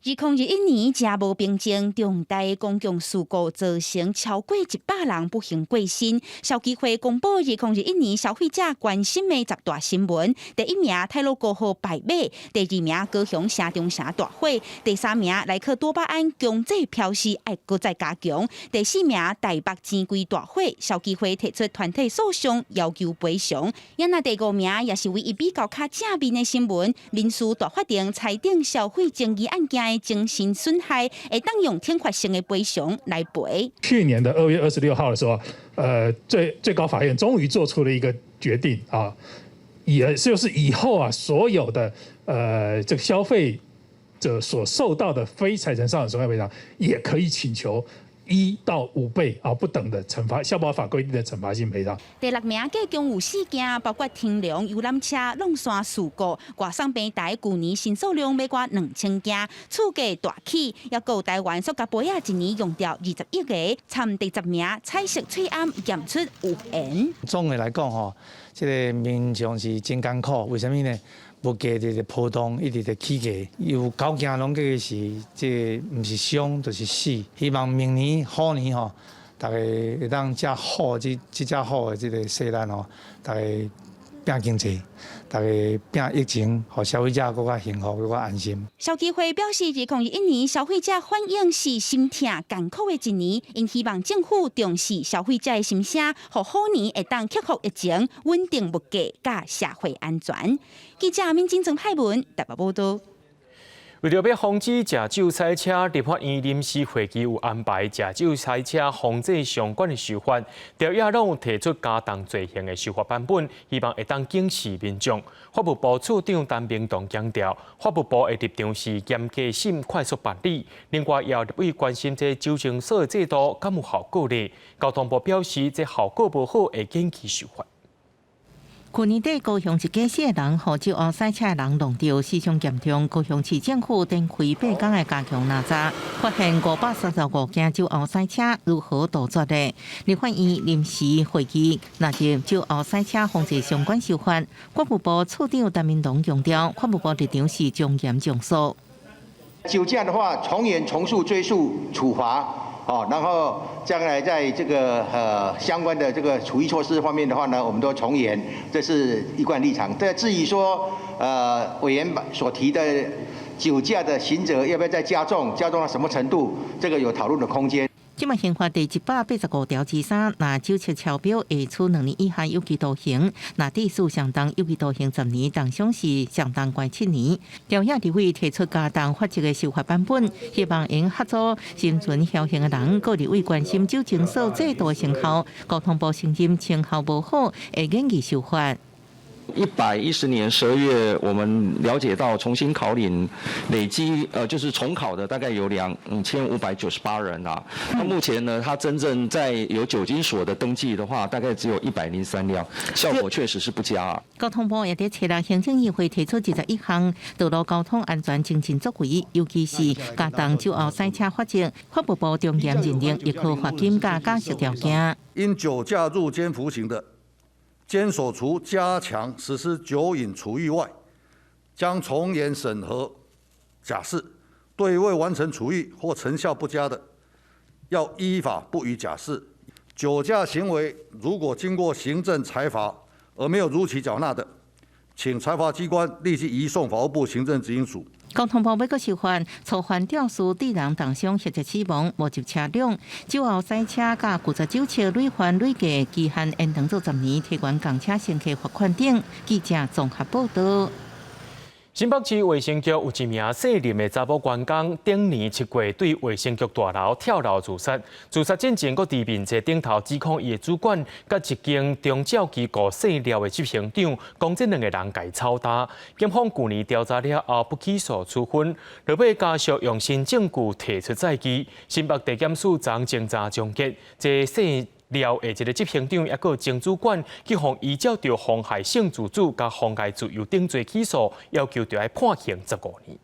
2021年真无平静，重大公共事故造成超过100人不幸过身。消基会公布2021年消费者关心的10大新闻：第1名泰鲁高号败马，第2名高雄城中城大火，第3名莱克多巴胺强制标示要搁再加强，第4名台北钱柜大火，消基会提出团体诉讼要求赔偿。那第5名也是唯一比较较正面的新闻，民事大法庭裁定消费争议案件精神损害，会当用天罚性的赔偿来赔。去年的2月26号的时候，最高法院终于做出了一个决定啊，也就是以后啊，所有的这个消费者所受到的非财产上的损害赔偿，也可以请求1到5倍啊不等的惩罚，消保法规定的惩罚性赔偿。第6名计共有4件，包括天龙游览车弄山事故，外送平台去年申诉量要过2000件，厝价大起，也有台湾塑胶杯一年用掉20亿个，参第10名彩色翠暗验出有盐。总的来讲吼，这个民众是真艰苦，为什么呢？物价直波动，一直在起价，有9件拢计是，这唔是伤就是死。希望明年虎年吼，大家会当遮好这遮好的这个势力吼，大家拼经济，大家拼疫情，互消费者更加幸福、更加安心。消基会表示，2021年消费者反映是心痛艰苦的一年，因希望政府重视消费者的心声，互虎年会当克服疫情、稳定物价、甲社会安全。记者民警郑派文台北报道。为了要防止食酒赛车，立法院临时会议有安排食酒赛车防治相关的修法，条约拢有提出加重罪行的修法版本，希望会当警示民众。法务部处长陈明东强调，法务部的立场是严格审、快速办理。另外，也立委关心这酒精所的制度敢有效果呢？交通部表示，这效果无好，会延期修法。去年底，高雄一家4个人和酒后赛车的人弄到死伤严重，高雄市政府展开8天的加强查查，发现535件酒后赛车如何杜绝的。立法院临时会议纳入酒后赛车防治相关修法，法务部处长陈明东强调，法务部立场是从严重诉。酒驾的话，从严从速追诉处罚。然后将来在这个相关的这个处遇措施方面的话呢，我们都从严，这是一贯立场。但至于说委员所提的酒驾的刑责要不要再加重，加重到什么程度，这个有讨论的空间。即卖刑罚第185条之3，若酒测超标，会处2年以下有期徒刑；若地数相当，有期徒刑10年，当刑是相当关7年。调解地位提出加重法则的修法版本，希望因合作生存侥幸的人，各地位关心酒精所制度的成效。交通部承认成效无好，会研究修法。110年12月，我们了解到重新考领累积就是重考的大概有2598人啊。那目前呢，他真正在有酒精所的登记的话，大概只有103辆，效果确实是不佳啊。交通部也在设立行政议会提出21项道路交通安全精进作为，尤其是加重酒后赛车法则，法务部重点认定亦可罚金加驾驶条件。因酒驾入监服刑的，监所除加强实施酒瘾处遇外，将从严审核假释；对未完成处遇或成效不佳的，要依法不予假释。酒驾行为如果经过行政裁罚而没有如期缴纳的，请裁罚机关立即移送法务部行政执行署。交通部要阁修法，触犯肇事致人重伤、或者死亡、无执车辆、酒后赛车、甲固执酒测累犯累计期限延长做10年，提悬公车乘客罚款等。记者综合报道。新北市卫生局有一名姓林的查某员工，顶年7月对卫生局大楼跳楼自杀。自杀进前，佫伫面册顶头指控伊的主管，甲一间中照机构细料的执行长，讲这2个人甲伊抄打。检方去年调查了后，不起诉处分，落尾家属用新证据提出再起。新北地检署昨侦查终结，这细料的一个执行长，也个前主管，去互依照着妨害性自主甲妨碍自由等罪起诉，要求着要判刑15年。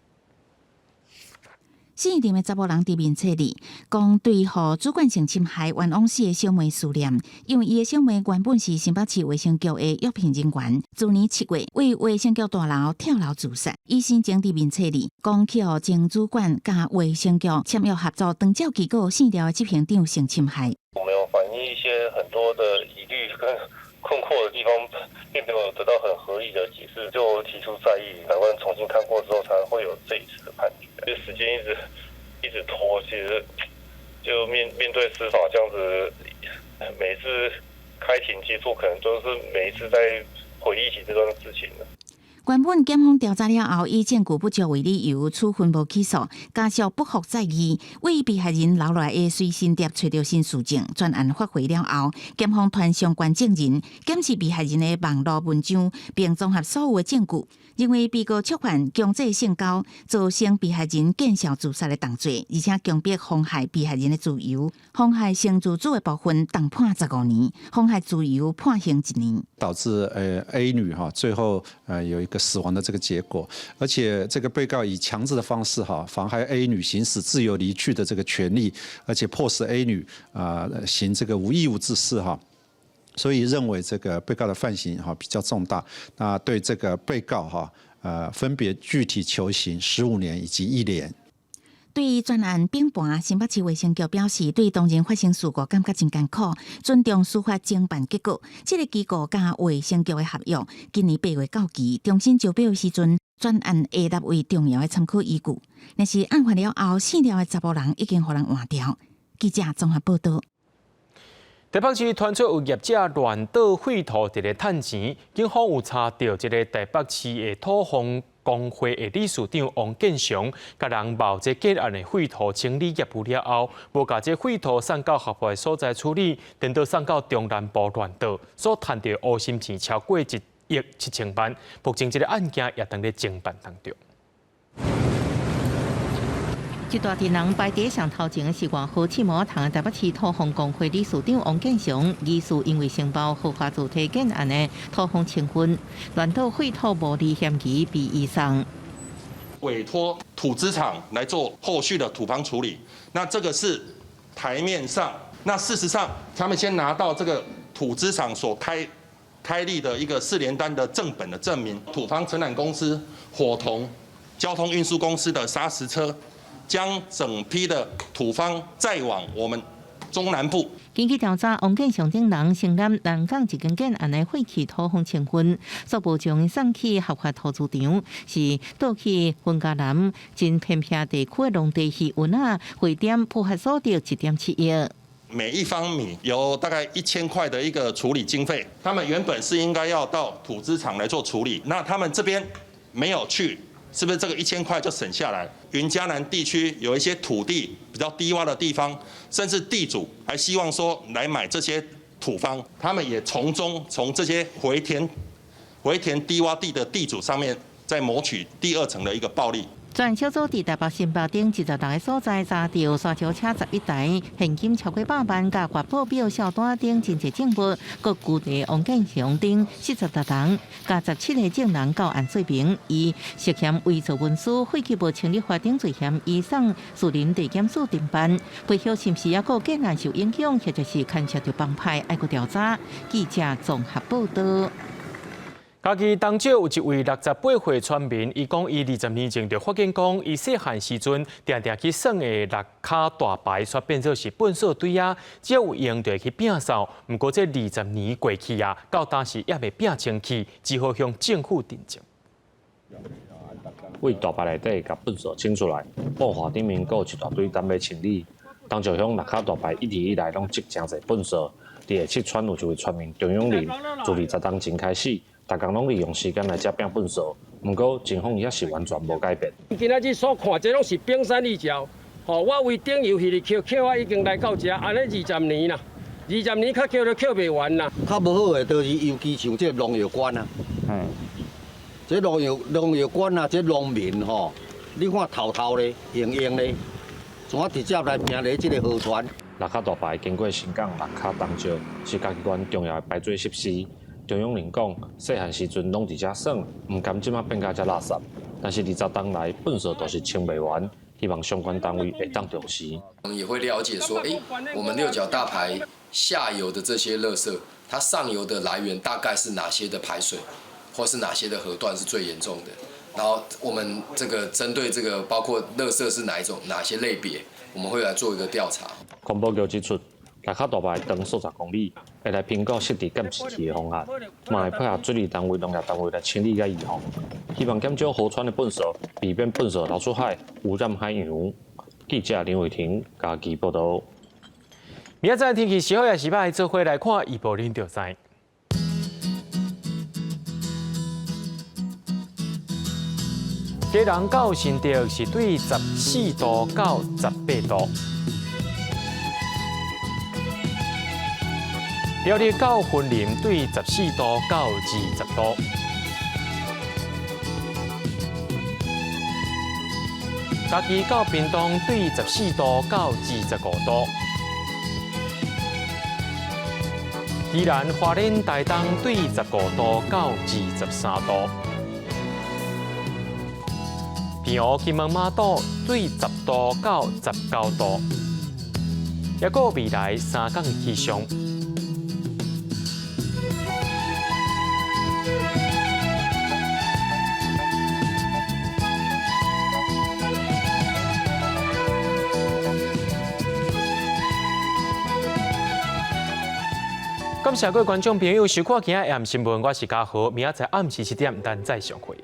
姓林的查某人伫面册里讲，对互主管性侵害冤枉死的小妹思念，因为伊的小妹原本是新北市卫生局的药品人员，去年7月为卫生局大楼跳楼自杀。伊先前伫面册里讲，去互前主管甲卫生局签约合作长照机构姓廖的执行长性侵害。我们有反映一些很多的疑虑跟困惑的地方，并没有得到很合理的解释，就提出再议。法官重新看过之后，才会有这一次的判决。就时间一直拖，其实就面对司法这样子，每次开庭接触，可能都是每一次在回忆起这段事情的。原本检方调查了后，以证据不足为理由，处分无起诉，家属不服再议，为被害人留来的随身碟找到新事证。专案发回了后，检方传相关证人检视被害人的网络文章，并综合所有的证据，认为被告触犯强制性交，造成被害人见效自杀的重罪，而且强迫妨害被害人的自由，妨害性自主的部分当判15年，妨害自由判刑1年。导致A 女最后有一个死亡的这个结果，而且这个被告以强制的方式妨害 A 女行使自由离去的这个权利，而且迫使 A 女行这个无义务之事所以认为这个被告的犯行比较重大，那对这个被告分别具体求刑15年以及1年。对于专案并盘，新北市卫生局表示，对当前发生事故感觉真艰苦，尊重司法侦办结果。这个机构甲卫生局的合约，今年8月到期，重新招标的时阵，专案会列为重要的参考依据。但是案发了后，死了的查某人已经予人换掉。记者综合报道。台北市传出有业者乱倒废土伫咧趁钱，警方有查到一个台北市的土方工会的理事长王建祥，甲人冒这假案的废土清理业务了后，无甲这废土送到合法的所在处理，等到送到中南部乱倒，所赚到乌心钱超过1亿7千万。目前这个案件也正在侦办当中。一大群人排队上头前是外号刺毛堂的台北市土方工会理事长王建祥，疑似因为承包合法主体建案的土方清分，乱倒废土无理嫌疑被移送，委托土资厂来做后续的土方处理。那这个是台面上，那事实上他们先拿到这个土资厂所开立的一个4联单的正本的证明，土方承揽公司伙同交通运输公司的砂石车，将整批的土方载往我们中南部。根据调查，王建祥等人承揽南港一间建案的废弃土方成分，逐步将伊送去合法投资场，是倒去温家南真偏僻地区的农地渔运啊，会点破获所得1.7亿。每一方米有大概1000块的一个处理经费，他们原本是应该要到土资厂来做处理，那他们这边没有去，是不是这个1000块就省下来？云嘉南地区有一些土地比较低洼的地方，甚至地主还希望说来买这些土方，他们也从这些回填低洼地的地主上面再谋取第2层的一个暴利。专案小组伫台北新北等20多个所在查到沙石车11台，现金超过100万，甲国保表、小单等真侪证物，各具地王建祥等40多人，加17个证人到案说明，以涉嫌伪造文书、废弃无成立法定罪嫌，移送树林地检署侦办。背后是不是也有建案受影响，或者是牵涉到帮派，爱国调查。记者综合报道。嘉义东石有一位68岁村民，伊讲伊20年前就发现讲，伊细汉时阵常常去耍的6卡大牌，煞变做是粪扫堆啊，只要有用就会去摒扫。不过这20年过去啊，到当时也未摒清气，只好向政府订正。为大牌内底甲粪扫清出来，布华顶面有一大堆等要清理。东石乡6卡大牌一直以来拢积真侪粪扫，伫下7村有一位村民张永林，自20年前开始。大家拢利用时间来遮摒粪扫，不过情况也是完全无改变。今仔日所看，这拢是冰山一角。吼，我为顶游迄个捡我已经来到遮，安尼20年啦，20年较捡都捡袂完啦。较无好诶，就是尤其像这农药罐啊，这农药罐啊，这农民吼，你看头咧、用咧，怎啊直接来拼咧这个河川。6卡大牌经过新港6卡东石，是嘉义县重要的排水设施。张永林讲，细汉时阵拢伫遮耍，唔甘即马变甲遮垃圾。但是20冬来，粪扫都是清袂完，希望相关单位会当重视。我们也会了解说，我们6角大排下游的这些垃圾，它上游的来源大概是哪些的排水，或是哪些的河段是最严重的。然后我们这个针对这个包括垃圾是哪些类别，我们会来做一个调查。环保局指出，6卡大牌长数10公里，会来评估适地减市区的方案，嘛会配合水利单位、农业单位来清理甲预防，希望减少河川的粪扫，避免粪扫流出海，污染海洋。记者林伟霆嘉义报道。明仔载天气时好也是歹，做伙来看预报恁就知。基隆到新竹是对14度到18度。苗栗到云林对14度到20度，嘉义到屏东对14度到25度，宜兰花莲台东对15度到23度，平湖金门马岛对10度到19度，也有未来3天的气象。感谢各位观众朋友收看今日AM新闻，我是嘉豪，明仔载暗时7点咱再相会。